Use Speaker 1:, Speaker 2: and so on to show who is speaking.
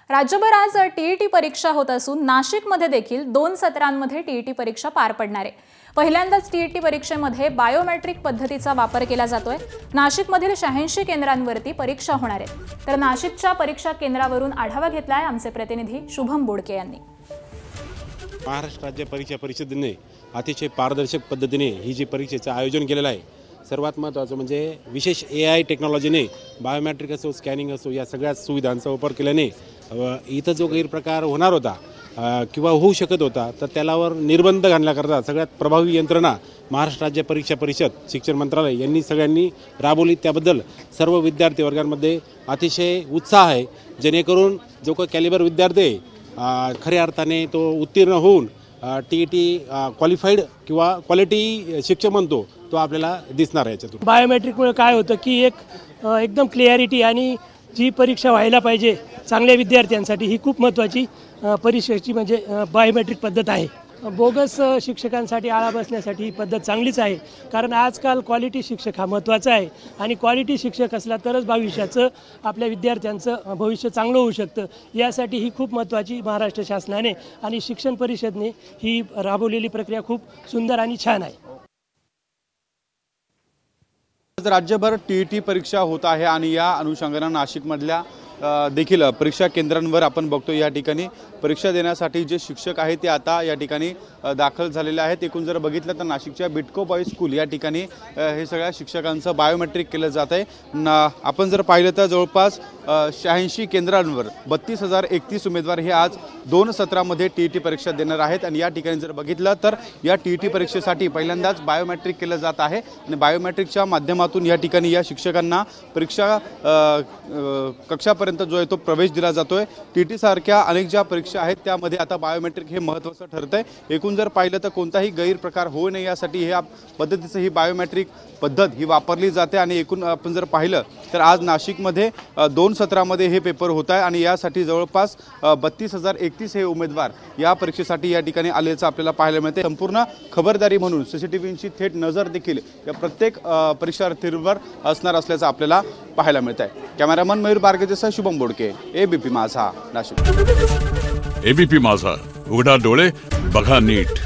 Speaker 1: राज्यभर आज टीईटी परीक्षा होत असून नाशिकमध्ये देखील 2 सत्रांमध्ये टीईटी परीक्षा पार पडणार आहे। पहिल्यांदाच टीईटी परीक्षेमध्ये बायोमेट्रिक पद्धतीचा वापर केला जातोय। नाशिकमधील 86 केंद्रांवरती परीक्षा होणार आहे। तर नाशिकच्या परीक्षा केंद्रावरून आढावा घेतलाय आमचे प्रतिनिधी शुभम बोडके यांनी।
Speaker 2: महाराष्ट्र राज्य परीक्षा परिषदेने अतिशय पारदर्शक पद्धतीने ही जी परीक्षेचं आयोजन केलेलं आहे। सर्वात महत्त्वाचं म्हणजे विशेष AI टेक्नॉलॉजीने बायोमेट्रिक असो, स्कॅनिंग असो, या सगळ्या सुविधांचा वापर केल्याने इथं जो गैरप्रकार होणार होता किंवा होऊ शकत होता तर त्यालावर निर्बंध घालण्याकरता सगळ्यात प्रभावी यंत्रणा महाराष्ट्र राज्य परीक्षा परिषद शिक्षण मंत्रालय यांनी सगळ्यांनी राबवली। त्याबद्दल सर्व विद्यार्थी वर्गांमध्ये अतिशय उत्साह आहे, जेणेकरून जो काही कॅलिबर विद्यार्थी खऱ्या अर्थाने तो उत्तीर्ण होऊन टीईटी क्वालिफाईड किंवा क्वालिटी शिक्षक म्हणतो तो आपल्याला दिसणार आहे। याच्यातून
Speaker 3: बायोमेट्रिकमुळे काय होतं की एकदम क्लिअरिटी आणि जी परीक्षा व्हायला पाहिजे चांगल्या विद्यार्थ्यांसाठी ही खूप महत्त्वाची परीक्षेची म्हणजे बायोमेट्रिक पद्धत आहे। बोगस शिक्षकांसाठी आळा बसण्यासाठी ही पद्धत चांगलीच आहे, कारण आजकाल क्वालिटी शिक्षक हा महत्त्वाचा आहे आणि क्वालिटी शिक्षक असला तरच भविष्याचं आपल्या विद्यार्थ्यांचं भविष्य चांगलं होऊ शकतं। यासाठी ही खूप महत्त्वाची महाराष्ट्र शासनाने आणि शिक्षण परिषदेने ही राबवलेली प्रक्रिया खूप सुंदर आणि छान आहे।
Speaker 4: राज्यभर टीईटी परीक्षा होत आहे आणि या अनुषंगाने नाशिकमधल्या देखील परीक्षा केंद्रांवर आपण बघतो या ठिकाणी परीक्षा देण्यासाठी जे शिक्षक आहेत ते आता या ठिकाणी दाखल झालेले आहेत। एकूण जर बघितलं तर नाशिकच्या बिटको बॉय स्कूल या ठिकाणी हे सगळ्या शिक्षकांचं बायोमेट्रिक केलं जात आहे। आपण जर पाहिलं तर जवळपास 86 केंद्रांवर 32,031 उमेदवार हे आज 2 सत्रामध्ये टीईटी परीक्षा देणार आहेत आणि या ठिकाणी जर बघितलं तर या टीईटी परीक्षेसाठी पहिल्यांदाच बायोमेट्रिक केलं जात आहे आणि बायोमेट्रिकच्या माध्यमातून या ठिकाणी या शिक्षकांना परीक्षा कक्षापर्यंत जो आहे तो प्रवेश दिला जातोय। टीईटी सारख्या अनेक ज्या परीक्षा आहेत त्यामध्ये आता बायोमेट्रिक हे महत्त्वाचं ठरतंय। एकूण जर पाहिलं तर कोणताही गैरप्रकार होऊ नये यासाठी या पद्धतीचं ही बायोमेट्रिक पद्धत ही वापरली जाते आणि एकूण आपण जर पाहिलं तर आज नाशिकमध्ये 2 सत्रामध्ये हे पेपर होत आहे आणि यासाठी जवळपास 32,031 हे उमेदवार या परीक्षेसाठी या ठिकाणी आल्याचं आपल्याला पाहायला मिळते। संपूर्ण खबरदारी म्हणून सीसीटीव्हीची थेट नजर देखील या प्रत्येक परीक्षार्थींवर असणार असल्याचं आपल्याला पाहायला मिळत आहे। कॅमेरामन मयूर बारगेसह शुभम बोडके, एबीपी माझा, नाशिक।
Speaker 5: एबीपी माझा, उघडा डोळे बघा नीट।